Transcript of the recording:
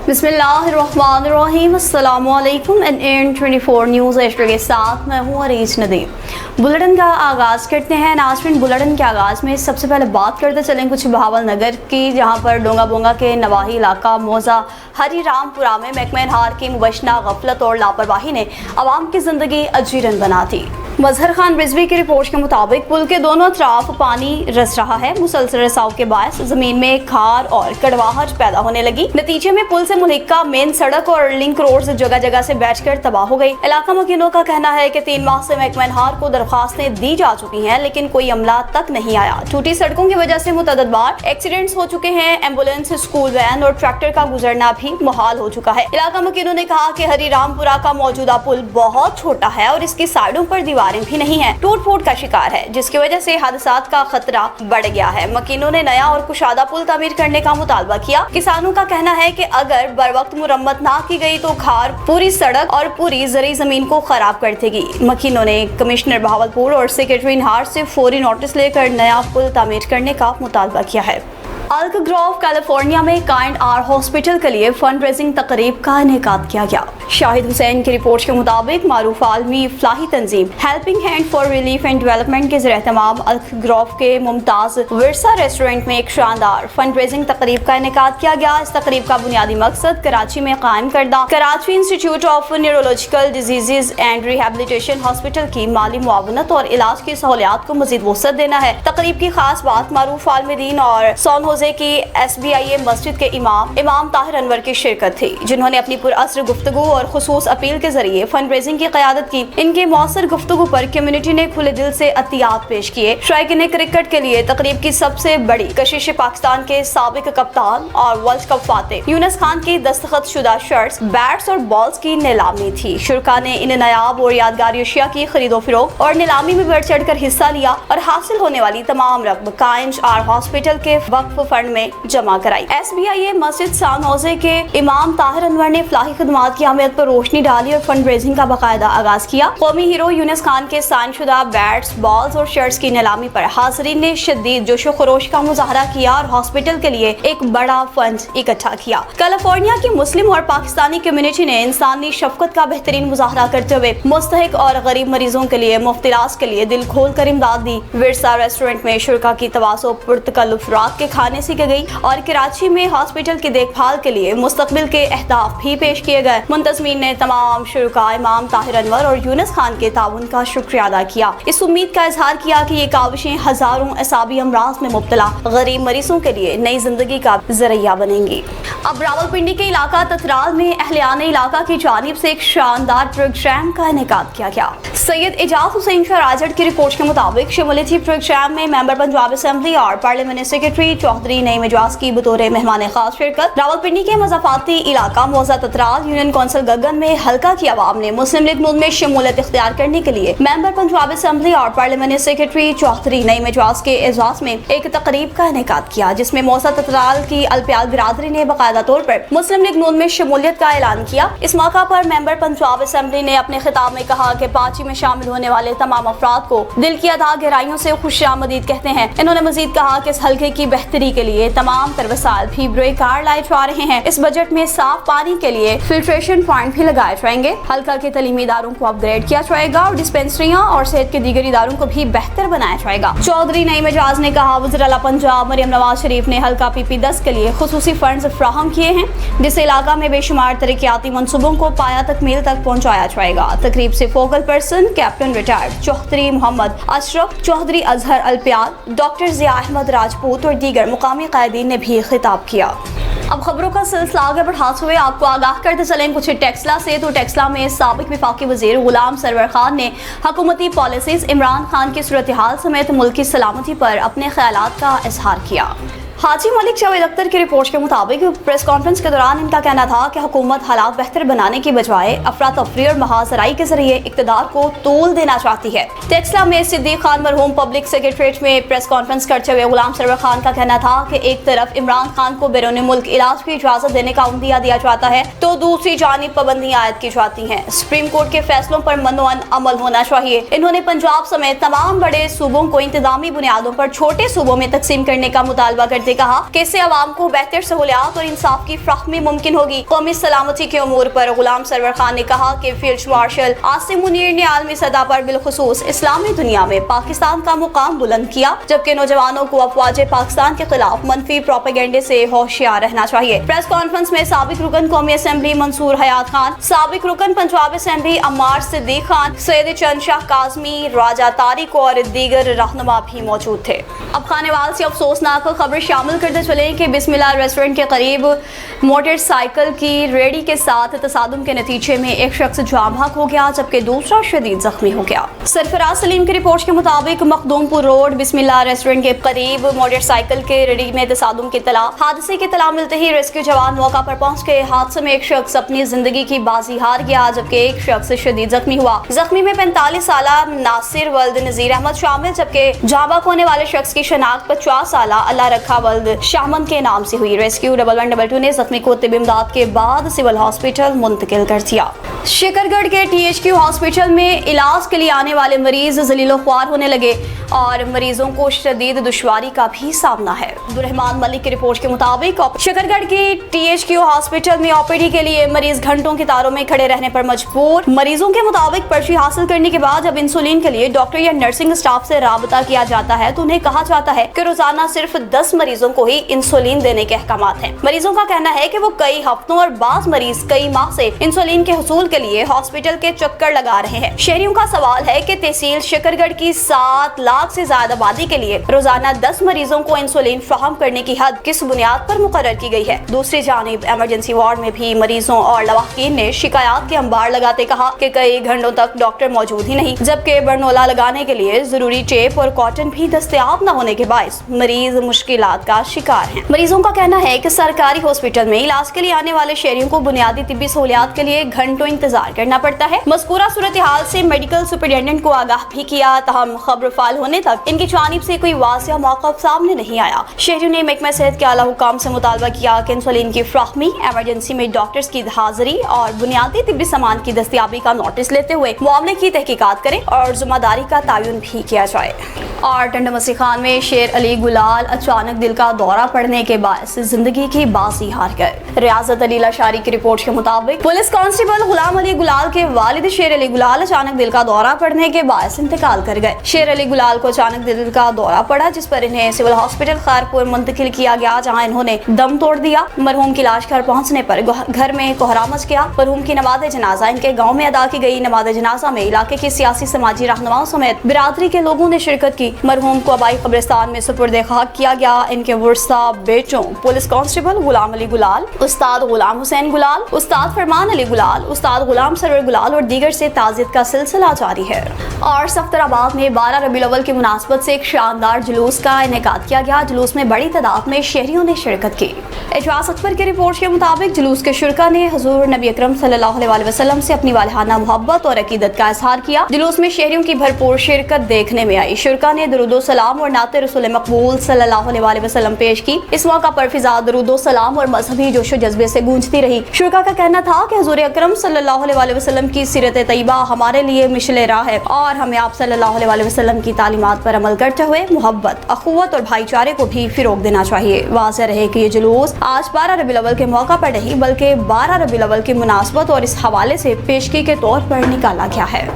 बिस्मिल्लाहिर्रहमानिर्रहीम। अस्सलामुअलैकुम। NN24 news astro के साथ मैं हूँ अरीज नदीम। बुलेटिन का आगाज़ करते हैं। नाज़रीन, बुलेटिन के आगाज़ में सबसे पहले बात करते चलें कुछ बहावल नगर की, जहाँ पर डोंगा बोंगा के नवाही इलाका मौजा हरी रामपुरा में महकमा हार की मुबैना गफलत और लापरवाही ने आवाम की ज़िंदगी अजीरन बना दी। मजहर खान रिजवी की रिपोर्ट के मुताबिक पुल के दोनों तरफ पानी रस रहा है। मुसलसल रिसाव के बायस जमीन में खार और कड़वाहट पैदा होने लगी। नतीजे में पुल से मुल्का मेन सड़क और लिंक रोड जगह जगह से बैठकर तबाह हो गई। इलाका मकीनों का कहना है कि 3 माह से महकमा हार को दरखास्तें दी जा चुकी हैं, लेकिन कोई अमला तक नहीं आया। टूटी सड़कों की वजह से मुतअद्दिद बार एक्सीडेंट्स हो चुके हैं। एम्बुलेंस, स्कूल वैन और ट्रैक्टर का गुजरना भी मुहाल हो चुका है। इलाका मकीनों ने कहा कि हरी रामपुरा का मौजूदा पुल बहुत छोटा है और इसकी साइडों पर दीवारें भी नहीं है, टूट फूट का शिकार है, जिसकी वजह से हादसात का खतरा बढ़ गया है। मकीनों ने नया और कुशादा पुल तामीर करने का मुतालबा किया। किसानों का कहना है कि अगर बर वक्त मुरम्मत ना की गई तो खार पूरी सड़क और पूरी जरी जमीन को खराब कर देगी। मकीनों ने कमिश्नर बहावलपुर और सेक्रेटरी हार से फौरी नोटिस लेकर नया पुल तामीर करने का मुतालबा किया है। अल्क ग्रोव कैलिफोर्निया में काइंड आर हॉस्पिटल के लिए फंड रेजिंग तकरीब का इनेकाद किया गया। शाहिद हुसैन की रिपोर्ट के मुताबिक मारूफ आलमी फलाही तंजीम helping hand for relief and development के ज़रिए-ए-तमाम अल्क ग्रोव के मुमताज विरसा रेस्टोरेंट में एक शानदार फंड रेजिंग तकरीब का इनेकाद किया गया। इस तकरीब का बुनियादी मकसद कराची में कायम करदा Karachi institute of neurological diseases and rehabilitation hospital की माली मुआवनत और इलाज की सहूलियात को मजीद वसअत देना है। तकरीब की खास बात मारूफ आलमदीन और सोन की SBIA मस्जिद के इमाम ताहिर अनवर की शिरकत थी, जिन्होंने अपनी पुरअसर गुफ्तगू और खुसूस अपील के जरिए फंड रेजिंग की क़यादत की। इनके मौसर गुफ्तगू पर कम्युनिटी ने खुले दिल से अतियात पेश किए। शायकीन क्रिकेट के लिए तकरीब की सबसे बड़ी कशिश पाकिस्तान के साबिक कप्तान और वर्ल्ड कप फातेह यूनुस खान की दस्तखत शुदा शर्ट्स, बैट्स और बॉल्स की नीलामी थी। शुरका ने इन नायाब और यादगार अशिया की खरीदो फरोख्त और नीलामी में बढ़ चढ़ कर हिस्सा लिया और हासिल होने वाली तमाम रकम काइंड आर हॉस्पिटल के वक्फ फंड में जमा कराई। SBIA मस्जिद सान होजे के इमाम ताहिर अनवर ने फलाही खदमात की अहमियत पर रोशनी डाली और फंड रेजिंग का बाकायदा आगाज किया। कौमी हीरो यूनुस खान के साइन शुदा बैट्स, बॉल्स और शर्ट्स की नीलामी पर हाज़रीन ने शदीद जोशो खरोश का मुजाहरा किया और हॉस्पिटल के लिए एक बड़ा फंड इकट्ठा किया। कैलिफोर्निया की मुस्लिम और पाकिस्तानी कम्युनिटी ने इंसानी शफकत का बेहतरीन मुजाहरा करते हुए मुस्तहिक और गरीब मरीजों के लिए मुफ्त इलाज के लिए दिल खोल कर इमदाद दी। विरसा रेस्टोरेंट में शुरका की तवासो पुरतकल्लुफ रात के खाने से गई और कराची में हॉस्पिटल की देखभाल के लिए मुस्तकबिल के अहदाफ भी पेश किए गए। मुंतजमीन ने तमाम शुरका इमाम ताहिर अनवर और यूनुस खान के ताउन का शुक्रिया अदा किया। इस उम्मीद का इजहार किया कि ये काविशें हजारों असाबी अमराज में मुब्तला गरीब मरीजों के लिए नई जिंदगी का जरिया बनेंगी। अब रावलपिंडी के इलाका ततराल में अहलियाने इलाका की जानिब से एक शानदार प्रोग्राम का इनेकाद किया गया। सैयद एजाज हुसैन शाह राजड़ की रिपोर्ट के मुताबिक शमूलियती प्रोग्राम में मेंबर पंजाब असेंबली और पार्लियामेंट सेक्रेटरी चौधरी नईम एजाज की बतौर मेहमान खास शिरकत। रावलपिंडी के मज़ाफाती इलाका मौजा ततराल यूनियन कौंसिल गगन में हल्का की आवाम ने मुस्लिम लीग नून में शमूलियत इख्तियार करने के लिए मेंबर पंजाब असेंबली और पार्लियामेंट सेक्रेटरी चौधरी नईम एजाज के एजाज में एक तकरीब का इनेकाद किया, जिसमें मौजा ततराल की अलप्याल बिरादरी ने बाकायदा तौर पर मुस्लिम लीग नून में शमूलियत का ऐलान किया। इस मौका पर मेंबर पंजाब असेंबली ने अपने खिताब में कहा कि पार्टी में शामिल होने वाले तमाम अफराद को दिल की अदा गहराइयों से खुशामदीद कहते हैं। इन्होंने मजीद कहा कि इस हल्के की बेहतरी के लिए तमाम तरवसाल भी कार लाए जा रहे हैं। इस बजट में साफ पानी के लिए फिल्ट्रेशन पॉइंट भी लगाए जाएंगे। हल्का के तलीमी इदारों को अपग्रेड किया जाएगा और डिस्पेंसरियां और सेहत के दीगर इदारों को भी बेहतर बनाया जाएगा। चौधरी नईम एजाज ने कहा, वज़ीर आला पंजाब मरियम नवाज शरीफ ने हल्का PP10 के लिए खुसूसी फंड्स फ्राहम किए हैं, जिससे इलाका में बेशुमार तरक्याती मंसूबों को पाया तकमील तक पहुँचाया जाएगा। तकरीब से focal person captain retired Chaudhry Mohammad Ashraf, Chaudhry Azhar Alpyal, doctor Zia Ahmed Rajput और दीगर मुकामी कायदीन ने भी खिताब किया। अब खबरों का सिलसिला आगे बढ़ाते हुए आपको आगाह करते चलें कुछ टेक्सला से। तो टेक्सला में साबिक वफाकी वजीर गुलाम सरवर खान ने हुकूमती पॉलिसीज, इमरान खान की सूरत हाल समेत मुल्क की सलामती पर अपने ख्यालात का इजहार किया। हाजी मलिक जावेद अख्तर की रिपोर्ट के मुताबिक प्रेस कॉन्फ्रेंस के दौरान इनका कहना था कि हुकूमत हालात बेहतर बनाने की बजाय अफरा तफरी और महाजराई के जरिए इक़्तिदार को तूल देना चाहती है। टेक्सला में सिद्दीक खान मरहूम पब्लिक सेक्रेटरीट में प्रेस कॉन्फ्रेंस करते हुए गुलाम सरवर खान का कहना था कि एक तरफ इमरान खान को बैरून मुल्क इलाज की इजाजत देने का उम्मीद दिया जाता है, तो दूसरी जानिब पाबंदियां आयद की जाती हैं। सुप्रीम कोर्ट के फैसलों पर मनोअन अमल होना चाहिए। इन्होंने पंजाब समेत तमाम बड़े सूबों को इंतजामी बुनियादों पर छोटे सूबों में तकसीम करने का मुतालबा कर करते कहा कि इससे अवाम को बेहतर सहूलियात और इंसाफ की फ्राहमी मुमकिन होगी। कौमी सलामती के उमूर पर गुलाम सरवर खान ने कहा कि फील्ड मार्शल आसिम मुनीर ने आलमी सतह पर बिलखुसूस इस्लामी दुनिया में पाकिस्तान का मुकाम बुलंद किया, जबकि नौजवानों को अफवाज पाकिस्तान के खिलाफ मनफी प्रोपेगेंडे से होशियार रहना चाहिए। प्रेस कॉन्फ्रेंस में साबिक रुकन कौमी असेंबली मंसूर हयात खान, साबिक रुकन पंजाब असेंबली अम्मार सिद्दीक खान, सैयद चंद शाह काज़मी, राजा तारिक और दीगर रहनुमा भी मौजूद थे। अब खानेवाल से अफसोसनाक खबर शामिल करते चले कि बिस्मिल्लाह रेस्टोरेंट के करीब मोटरसाइकिल की रेडी के साथ तसादुम के नतीजे में एक शख्स जाँ बहक हो गया, जबकि दूसरा शदीद जख्मी हो गया। सरफराज सलीम की रिपोर्ट के मुताबिक मखदूमपुर रोड बिस्मिल्लाह रेस्टोरेंट के करीब मोटरसाइकिल के रेडी में तसादुम की इत्तला। हादसे की इत्तला मिलते ही रेस्क्यू जवान मौका पर पहुंच गए। हादसे में एक शख्स अपनी जिंदगी की बाजी हार गया, जबकि एक शख्स शदीद जख्मी हुआ। जख्मी में 45 साल नासिर वल्द नजीर अहमद शामिल, जबकि जाँ बहक होने वाले शख्स की शनाख्त 50 साल अल्लाह रखा वल्द शामन के नाम से हुई। रेस्क्यू 1112 ने जख्मी को तिब इमदाद के बाद सिविल हॉस्पिटल मुंतकिल कर दिया। शिकरगढ़ के THQ हॉस्पिटल में इलाज के लिए आने वाले मरीज जलीलो ख्वार होने लगे और मरीजों को शदीद दुश्वारी का भी सामना है। अब्दुर्रहमान मलिक की रिपोर्ट के मुताबिक शिकरगढ़ की THQ हॉस्पिटल में OPD के लिए मरीज घंटों की तारों में खड़े रहने पर मजबूर। मरीजों के मुताबिक पर्ची हासिल करने के बाद जब इंसुलिन के लिए डॉक्टर या नर्सिंग स्टाफ से राबता किया जाता है तो उन्हें कहा जाता है कि रोजाना सिर्फ 10 मरीजों को ही इंसुलिन देने के अहकामात हैं। मरीजों का कहना है कि वो कई हफ्तों और बाज़ मरीज कई माह से इंसुलिन के हुसूल के लिए हॉस्पिटल के चक्कर लगा रहे हैं। शहरियों का सवाल है कि तहसील शिकरगढ़ की 7 लाख से ज्यादा आबादी के लिए रोजाना 10 मरीजों को इंसुलिन फराहम करने की हद किस बुनियाद पर मुकर्रर की गई है। दूसरी जानिब इमरजेंसी वार्ड में भी मरीजों और लवाहकीन ने शिकायत के अंबार लगाते कहा कि कई घंटों तक डॉक्टर मौजूद ही नहीं, जबकि बरनोला लगाने के लिए जरूरी टेप और कॉटन भी दस्तयाब न होने के बायस मरीज मुश्किलात का शिकार हैं। मरीजों का कहना है कि सरकारी हॉस्पिटल में इलाज के लिए आने वाले शहरियों को बुनियादी तिब्बी सहूलियात के लिए घंटों इंतजार करना पड़ता है। मज़कूरा सूरत हाल से मेडिकल सुपरिटेंडेंट को आगाह भी किया, तहम खबर फाल होने तक इनकी जानिब से कोई वाज़िया मौक़िफ़ सामने नहीं आया। शहरियों ने महकमा सेहत के आला हुकाम से मुतालबा किया कि इंसुलिन की फ्राहमी, इमरजेंसी में डॉक्टर्स की हाजिरी और बुनियादी तिब्बी सामान की दस्तयाबी का नोटिस लेते हुए मामले की तहकीकात करें और जिम्मेदारी का तयन भी किया जाए। और टंडमसी खान में शेर अली गुलाल अचानक दिल का दौरा पड़ने के बायस जिंदगी की बाजी हार गए। रियाजत अली लाशारी की रिपोर्ट के मुताबिक पुलिस कांस्टेबल गुलाम अली गुलाल के वालिद शेर अली गुलाल अचानक दिल का दौरा पड़ने के बायस इंतकाल कर गए। शेर अली गुलाल को अचानक दिल का दौरा पड़ा, जिस पर इन्हें सिविल हॉस्पिटल खैरपुर मुंतकिल किया गया, जहाँ इन्होंने दम तोड़ दिया। मरहूम की लाश घर पहुँचने पर घर में कोहरा मच गया। मरहूम की नमाज जनाजा इनके गाँव में अदा की गई। नमाज जनाजा में इलाके की सियासी समाजी रहनुमाओं समेत बिरादरी के लोगों ने शिरकत की। मरहूम को आबाई कब्रिस्तान में सुपुर्द खाक किया गया। इनके वर्सा बेटों पुलिस कांस्टेबल गुलाम अली गुलाल, उस्ताद गुलाम हुसैन गुलाल, उस्ताद फरमान अली गुलाल, उस्ताद गुलाम सरवर गुलाल और दीगर से ताज़ियत का सिलसिला जारी है। और सफ्तराबाद में 12 रबीउल अव्वल की मुनासबत से एक शानदार जुलूस का इनेकाद किया गया। जुलूस में बड़ी तादाद में शहरियों ने शिरकत की। एजाज अकबर की रिपोर्ट के मुताबिक जुलूस के शुरका ने हुजूर नबी अकरम सल्लल्लाहु अलैहि वसल्लम से अपनी वालिहाना मोहब्बत और अकीदत का इजहार किया। जुलूस में शहरियों की भरपूर शिरकत देखने में आई। शुरका ने दरूदो सलाम और नाते रसूल मकबूल सल्लल्लाहु अलैहि वसल्लम पेश की। इस मौका पर फिजा दरूदो सलाम और मजहबी जोशो जज्बे से गूंजती रही। शुरका का कहना था कि हुजूर अकरम सल्लल्लाहु अलैहि वसल्लम की सीरत तैयबा हमारे लिए मिशले राह है और हमें आप सल्लल्लाहु अलैहि वसल्लम की तालीमात पर अमल करते हुए मोहब्बत, अखुवत और भाईचारे को भी फिरोग देना चाहिए। वाज़ेह रहे कि ये जुलूस आज 12 रबीउल अव्वल के मौका पर नहीं बल्कि 12 रबीउल अव्वल की मुनासबत और इस हवाले से पेशगी के तौर पर निकाला गया है।